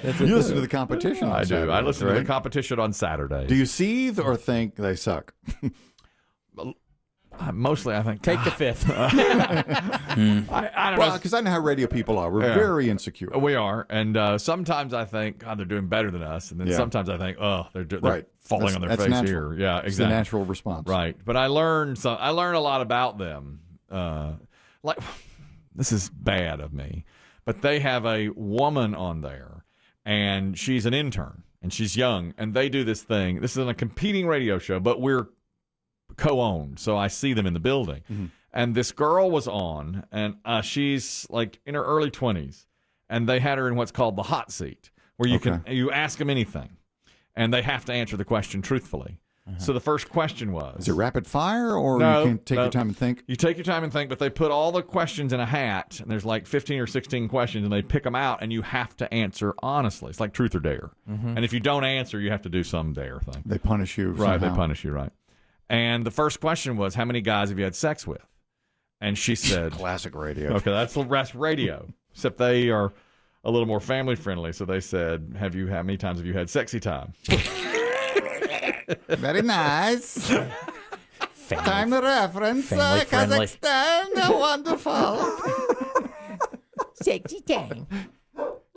You listen to the competition on Saturday. I listen to right? the competition on Saturday. Do you seethe or think they suck? Mostly, I think. Take the fifth. I don't Well, know. because I know how radio people are. We're very insecure. We are. And sometimes I think, God, they're doing better than us. And then sometimes I think, oh, they're falling on their face natural. here. Yeah, exactly. It's the natural response. Right. But I learned a lot about them. Like, this is bad of me, but they have a woman on there, and she's an intern, and she's young, and they do this thing. This is on a competing radio show, but we're co-owned, so I see them in the building. Mm-hmm. And this girl was on, and she's like in her early 20s, and they had her in what's called the hot seat, where you ask them anything, and they have to answer the question truthfully. So the first question was... Is it rapid fire, or you can take your time and think? You take your time and think, but they put all the questions in a hat, and there's like 15 or 16 questions, and they pick them out, and you have to answer honestly. It's like truth or dare. Mm-hmm. And if you don't answer, you have to do some dare thing. They punish you Right, somehow. they punish you, right. And the first question was, how many guys have you had sex with? And she said... Classic radio. Okay, that's the rest radio, except they are a little more family-friendly. So they said, how many times have you had sexy time? Very nice. Time the reference. Kazakhstan. Wonderful. Sexy time.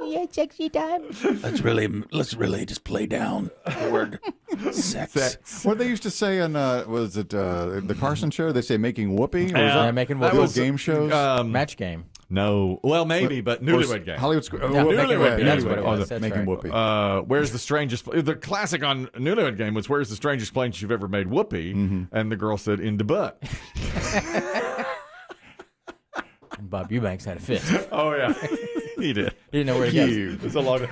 Yeah, sexy time. Let's really just play down the word sex. What they used to say on was it the Carson show? They say making whoopee. Or making that whoopee. was game shows. Match game. No, well, maybe, but Newlywed Game. Hollywood Square. Newlywed. That's what it was. That's making right. whoopee. Where's the strangest? The classic on Newlywed Game was, "Where's the strangest place you've ever made whoopee?" Mm-hmm. And the girl said, "In the butt." And Bob Eubanks had a fit. Oh yeah, he did. He didn't know where he was. It's a long.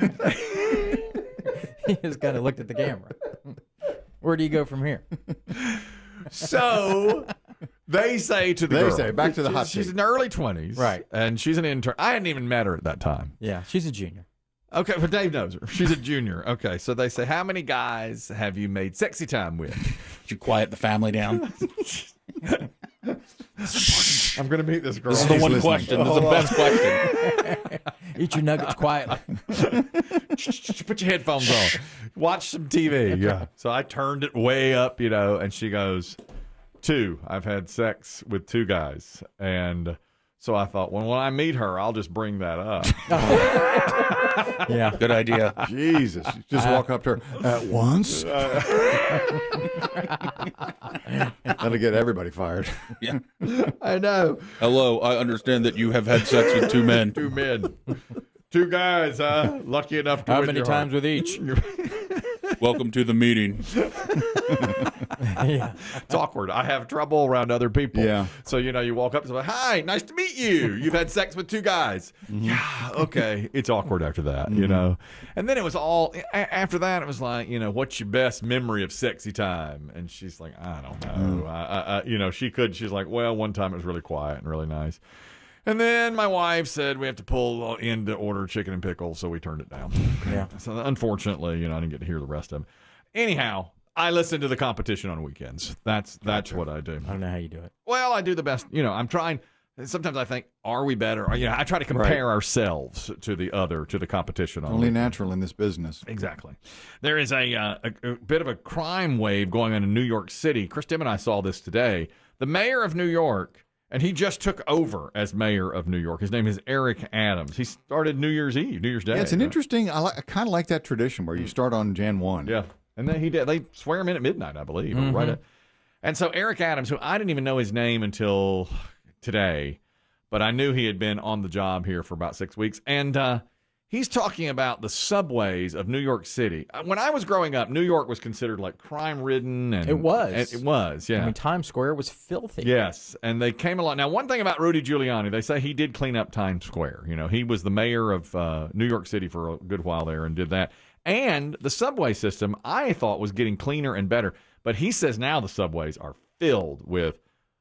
He just kind of looked at the camera. Where do you go from here? So they say to the girl, back to the hot seat. She's in her early 20s. Right. And she's an intern. I hadn't even met her at that time. Yeah, she's a junior. Okay, but Dave knows her. She's a junior. Okay, so they say, how many guys have you made sexy time with? Did you quiet the family down? I'm going to meet this girl. This is the one question. This is the best question. Eat your nuggets quietly. Put your headphones on. Watch some TV. Yeah. So I turned it way up, and she goes, 2. I've had sex with 2 guys. And so I thought, when I meet her, I'll just bring that up. Yeah. Good idea. Jesus. Just walk up to her at once. That'll get everybody fired. Yeah. I know. Hello, I understand that you have had sex with 2 men. 2 men. 2 guys, huh? Lucky enough to How win many your times heart. with each? Welcome to the meeting. Yeah. It's awkward. I have trouble around other people. Yeah. So, you walk up and say, hi, nice to meet you. You've had sex with 2 guys. Mm-hmm. Yeah, okay. It's awkward after that, And then it was all, after that, it was like, what's your best memory of sexy time? And she's like, I don't know. She's like, well, one time it was really quiet and really nice. And then my wife said we have to pull in to order chicken and pickles, so we turned it down. Yeah. So unfortunately, I didn't get to hear the rest of them. Anyhow, I listen to the competition on weekends. That's what I do. I don't know how you do it. Well, I do the best. I'm trying. Sometimes I think, are we better? Or, I try to compare ourselves to the competition. Only natural in this business. Exactly. There is a bit of a crime wave going on in New York City. Chris Demm and I saw this today. The mayor of New York. And he just took over as mayor of New York. His name is Eric Adams. He started New Year's Day. Yeah, it's an interesting. I kind of like that tradition where you start on Jan 1. Yeah, and then they swear him in at midnight, I believe. Mm-hmm. Right. And so Eric Adams, who I didn't even know his name until today, but I knew he had been on the job here for about 6 weeks, and he's talking about the subways of New York City. When I was growing up, New York was considered like crime-ridden. And it was. It was, yeah. I mean, Times Square was filthy. Yes, and they came along. Now, one thing about Rudy Giuliani, they say he did clean up Times Square. He was the mayor of New York City for a good while there and did that. And the subway system, I thought, was getting cleaner and better. But he says now the subways are filled with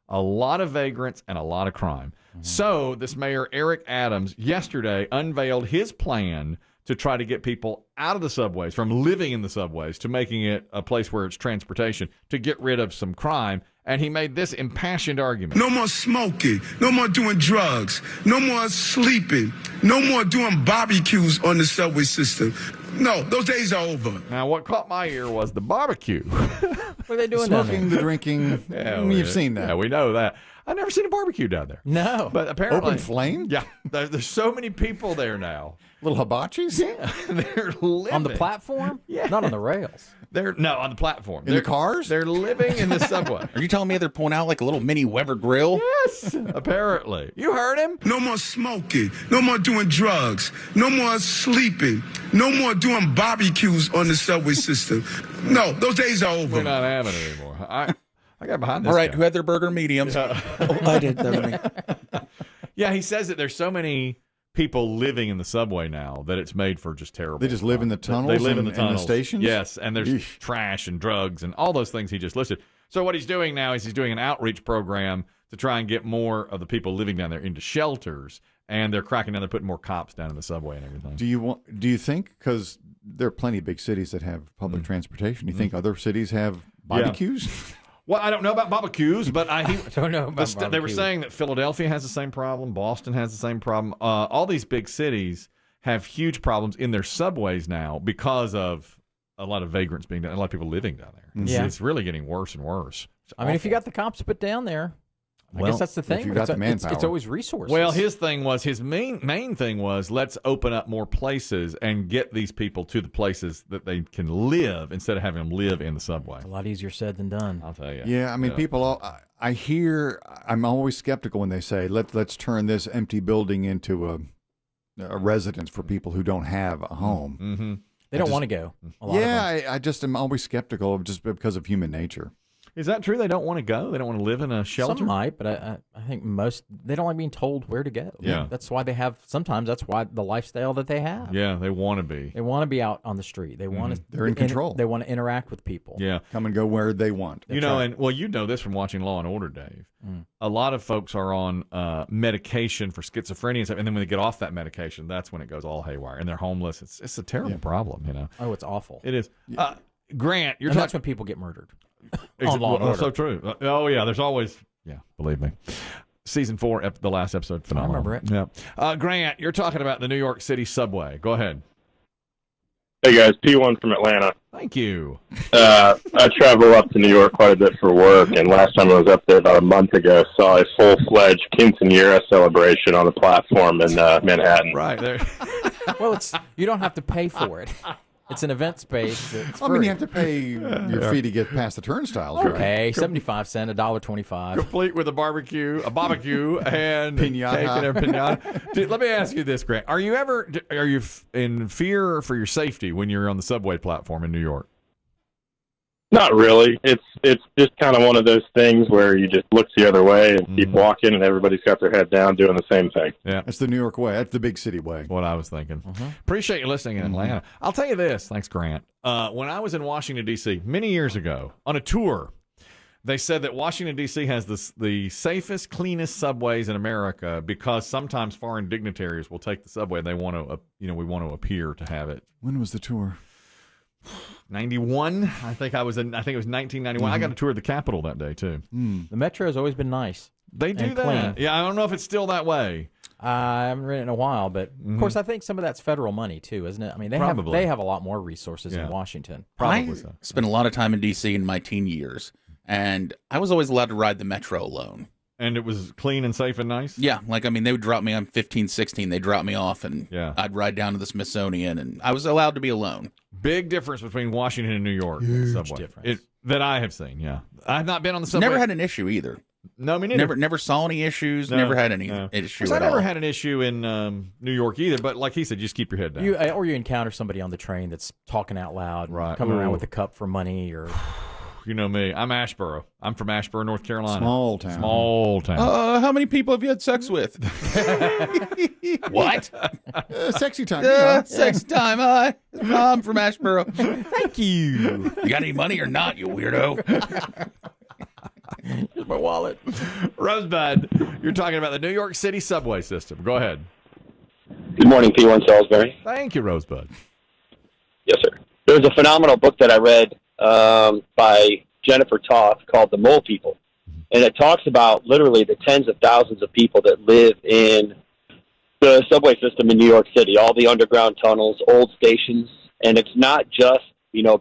a lot of vagrants and a lot of crime. Mm-hmm. So this mayor, Eric Adams, yesterday unveiled his plan to try to get people out of the subways, from living in the subways to making it a place where it's transportation, to get rid of some crime. And he made this impassioned argument. No more smoking. No more doing drugs. No more sleeping. No more doing barbecues on the subway system. No, those days are over. Now, what caught my ear was the barbecue. What are they doing down Smoking, there? the drinking. You've seen that. Yeah, we know that. I've never seen a barbecue down there. No. But apparently. Open flame? Yeah. There's so many people there now. Little hibachis? Yeah. They're living. On the platform? Yeah. Not on the rails. No, on the platform. In the cars? They're living in the subway. Are you telling me they're pulling out like a little mini Weber grill? Yes, apparently. You heard him. No more smoking. No more doing drugs. No more sleeping. No more doing barbecues on the subway system. No, those days are over. We're not having it anymore. I got behind this All right, guy. who had their burger mediums? Oh, I did. That was me. Yeah, he says that there's so many people living in the subway now that it's made for just terrible. They just live in the tunnels They live in the and tunnels. the stations? Yes, and there's Yeesh. trash and drugs and all those things he just listed. So what he's doing now is he's doing an outreach program to try and get more of the people living down there into shelters, and they're cracking down. They're putting more cops down in the subway and everything. Do you think, because there are plenty of big cities that have public transportation, do you think other cities have barbecues? Well, I don't know about barbecues, but I don't know about they were barbecue. saying that Philadelphia has the same problem. Boston has the same problem. All these big cities have huge problems in their subways now because of a lot of vagrants being down, a lot of people living down there. Yeah. It's really getting worse and worse. It's I mean, if you awful. got the cops put down there, I Well, guess that's the thing. if you got the it's manpower. always resources. Well, his main thing was let's open up more places and get these people to the places that they can live instead of having them live in the subway. a lot easier said than done. I'll tell you. Yeah, I mean, people. I'm always skeptical when they say let's turn this empty building into a residence for people who don't have a home. Mm-hmm. They don't want to go. A lot of them. I just am always skeptical just because of human nature. Is that true? They don't want to go? They don't want to live in a shelter? Some might, but I think most, they don't like being told where to go. Yeah. That's why they have, sometimes that's why the lifestyle that they have. Yeah, they want to be. They want to be out on the street. They want to. They're in control. They want to interact with people. Yeah. Come and go where they want. You know, and well, you know this from watching Law and Order, Dave. A lot of folks are on medication for schizophrenia and stuff, and then when they get off that medication, that's when it goes all haywire, and they're homeless. It's a terrible problem, you know. Oh, it's awful. It is. Grant, you're And that's talking. when people get murdered. Well, Law and Order. so true. Oh yeah, there's always. Yeah, believe me. Season 4, the last episode, phenomenal. remember it. Yeah. Grant, you're talking about the New York City subway. Go ahead. Hey guys, P1 from Atlanta. Thank you. I travel up to New York quite a bit for work, and last time I was up there about a month ago, saw a full-fledged quinceañera celebration on the platform in Manhattan. Right there. Well, you don't have to pay for it. It's an event space. It's I mean, free. you have to pay your fee to get past the turnstiles. right? Okay, 75 cents, $1.25. Complete with a barbecue, and Piñata. cake and a piñata. Dude, let me ask you this, Grant: Are you in fear for your safety when you're on the subway platform in New York? Not really. It's just kind of one of those things where you just look the other way and keep walking, and everybody's got their head down doing the same thing. Yeah, That's the New York way. That's the big city way. what I was thinking. Appreciate you listening in Atlanta. I'll tell you this. Thanks, Grant. When I was in Washington, D.C. many years ago on a tour, they said that Washington, D.C. has the safest, cleanest subways in America because sometimes foreign dignitaries will take the subway and they want to, we want to appear to have it. When was the tour? 91, I think it was 1991. I got a tour of the Capitol that day too. The Metro has always been nice. They do And that. clean. Yeah, I don't know if it's still that way. I haven't read it in a while, but of course, I think some of that's federal money too, isn't it? I mean, Probably. they have a lot more resources Yeah. in Washington. Probably I so. spent a lot of time in D.C. in my teen years, and I was always allowed to ride the Metro alone. And it was clean and safe and nice. Yeah, they would drop me on 15, 16. They'd drop me off, and Yeah. I'd ride down to the Smithsonian, and I was allowed to be alone. Big difference between Washington and New York. Huge subway. difference. That I have seen. Yeah, I've not been on the subway. Never had an issue either. No, me neither. Never saw any issues. No, never had any no. issue Because at I never all. had an issue in New York either. But like he said, just keep your head down. Or you encounter somebody on the train that's talking out loud, Right. coming around Ooh. with a cup for money, or You know me. I'm Asheboro. I'm from Asheboro, North Carolina. Small town. Small town. How many people have you had sex with? What? Sexy time. Sex time. I'm from Ashboro. thank you. You got any money or not, you weirdo? Here's my wallet. Rosebud, you're talking about the New York City subway system. Go ahead. Good morning, P1 Salisbury. Thank you, Rosebud. Yes, sir. There's a phenomenal book that I read by Jennifer Toth called The Mole People. And it talks about literally the tens of thousands of people that live in the subway system in New York City, all the underground tunnels, old stations, and it's not just,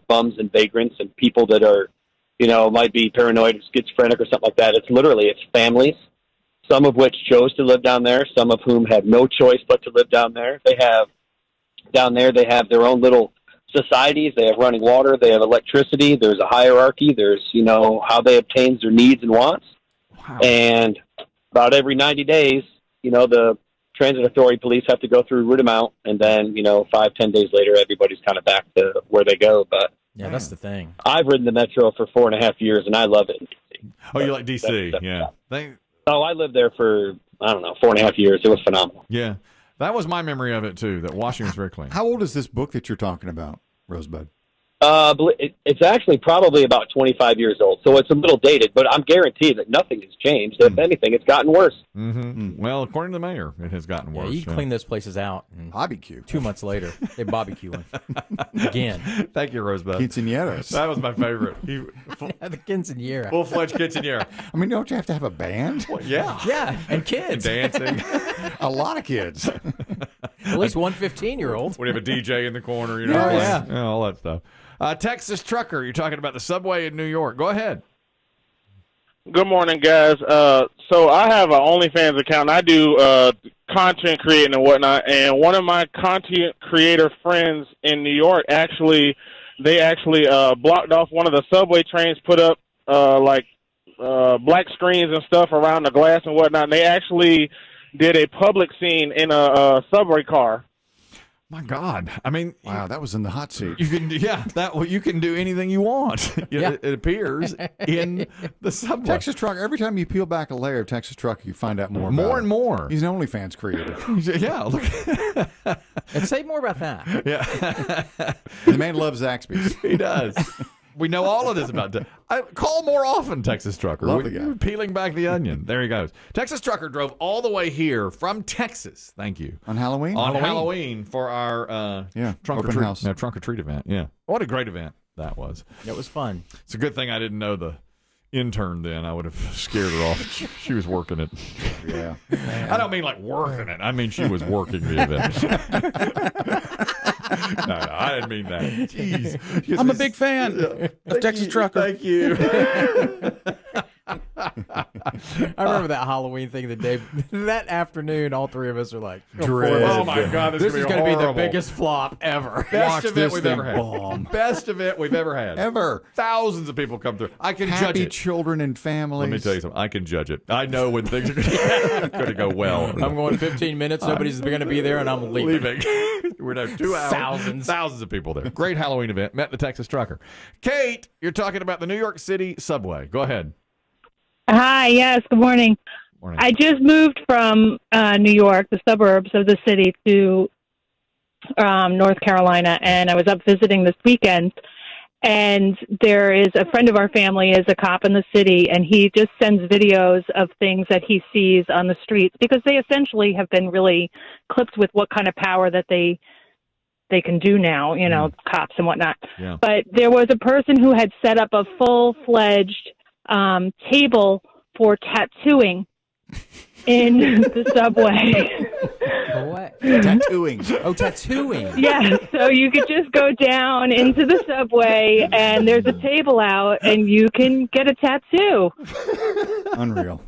bums and vagrants and people that are, might be paranoid or schizophrenic or something like that. It's families, some of which chose to live down there, some of whom had no choice but to live down there. They have their own little societies. They have running water. They have electricity. There's a hierarchy. There's, how they obtain their needs and wants. Wow. And about every 90 days, the transit authority police have to go through, root them out, and then 5-10 days later, everybody's kind of back to where they go. But Yeah, that's the thing. I've ridden the Metro for 4.5 years, and I love it. Oh, you like DC? Yeah. I lived there for 4.5 years. It was phenomenal. Yeah. That was my memory of it too. That Washington's very clean. How old is this book that you're talking about, Rosebud? It's actually probably about 25 years old, so it's a little dated, but I'm guaranteed that nothing has changed. If anything, it's gotten worse. Mm-hmm. Well, according to the mayor, it has gotten worse. Yeah, you clean those places out. And barbecue. 2 months later, they barbecuing again. Thank you, Rosebud. Quinceañeras. That was my favorite. The quinceañera. Full-fledged quinceañera. I mean, don't you have to have a band? Well, yeah. Yeah, and kids. And dancing. A lot of kids. At least one 15-year-old. We have a DJ in the corner, Oh, yeah. all that stuff. Texas Trucker, you're talking about the subway in New York. Go ahead. Good morning, guys. So I have an OnlyFans account. I do content creating and whatnot, and one of my content creator friends in New York actually blocked off one of the subway trains, put up black screens and stuff around the glass and whatnot. And they actually did a public scene in a subway car. My God. I mean, wow, that was in the hot seat. You can, you can do anything you want. It appears in the subway. Texas Trucker, every time you peel back a layer of Texas Trucker, you find out more and more. He's an OnlyFans creator. Yeah. Look. And say more about that. Yeah. The man loves Zaxby's. He does. We know all of this about call more often, Texas Trucker. Love the guy. Peeling back the onion. There he goes. Texas Trucker drove all the way here from Texas. Thank you. On Halloween? On Halloween for our trunk open house. trunk or treat event. Yeah. What a great event that was. It was fun. It's a good thing I didn't know the intern then. I would have scared her off. She was working it. Yeah. I don't mean like working it. I mean she was working the event. No, I didn't mean that. Jeez. I'm a big fan of Texas Trucker. Thank you. I remember that Halloween thing that afternoon. All three of us are like, Dread. Oh my God, this is going to be the horrible. biggest flop ever. Best Watch event this we've thing ever had. bomb. Best event we've ever had. Ever. Thousands of people come through. I can judge Happy it. children and families. Let me tell you something. I can judge it. I know when things are going to go well. I'm going 15 minutes. Nobody's going to be there, and I'm leaving. We're there 2 hours. Thousands of people there. Great Halloween event. Met the Texas Trucker. Kate, you're talking about the New York City subway. Go ahead. Hi, yes, good morning. Morning. I just moved from New York, the suburbs of the city, to North Carolina, and I was up visiting this weekend. And there is a friend of our family is a cop in the city, and he just sends videos of things that he sees on the streets because they essentially have been really clipped with what kind of power that they can do now, cops and whatnot. Yeah. But there was a person who had set up a full-fledged table for tattooing in the subway. What? Tattooing. Oh, tattooing. Yeah, so you could just go down into the subway and there's a table out and you can get a tattoo. Unreal.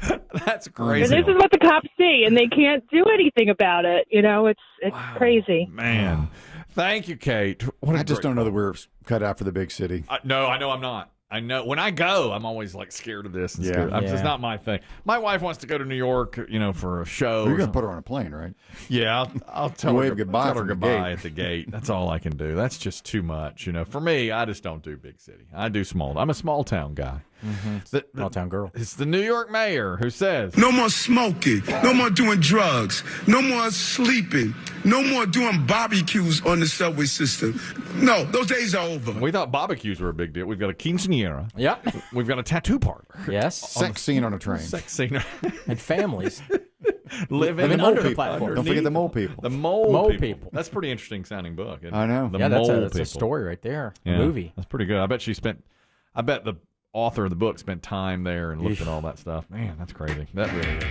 That's And crazy. this is what the cops see and they can't do anything about it. It's crazy. Man. Thank you, Kate. I just don't know that we're cut out for the big city. No, I know I'm not. I know when I go, I'm always like scared of this. And Yeah. scared. It's Yeah. not my thing. My wife wants to go to New York, for a show. Well, you're going to put her on a plane, right? Yeah, I'll tell Wave her goodbye tell her from the goodbye gate. at the gate. That's all I can do. That's just too much. For me, I just don't do big city. I do small. I'm a small town guy. Small town girl. It's the New York mayor who says, No more smoking. No more doing drugs. No more sleeping. No more doing barbecues on the subway system. No, those days are over. we thought barbecues were a big deal. We've got a quinceanera. Yep. We've got a tattoo parlor. Yes. Sex scene on a train. Sex scene. And families. Living Living mole under the people. platform. Don't forget the mole people. The mole, Mole people. people. That's a pretty interesting sounding book. Isn't it? I know. The Yeah, that's mole a people. story right there. Yeah, Movie. That's pretty good. I bet the author of the book spent time there and looked at all that stuff. Man, that's crazy. That really is.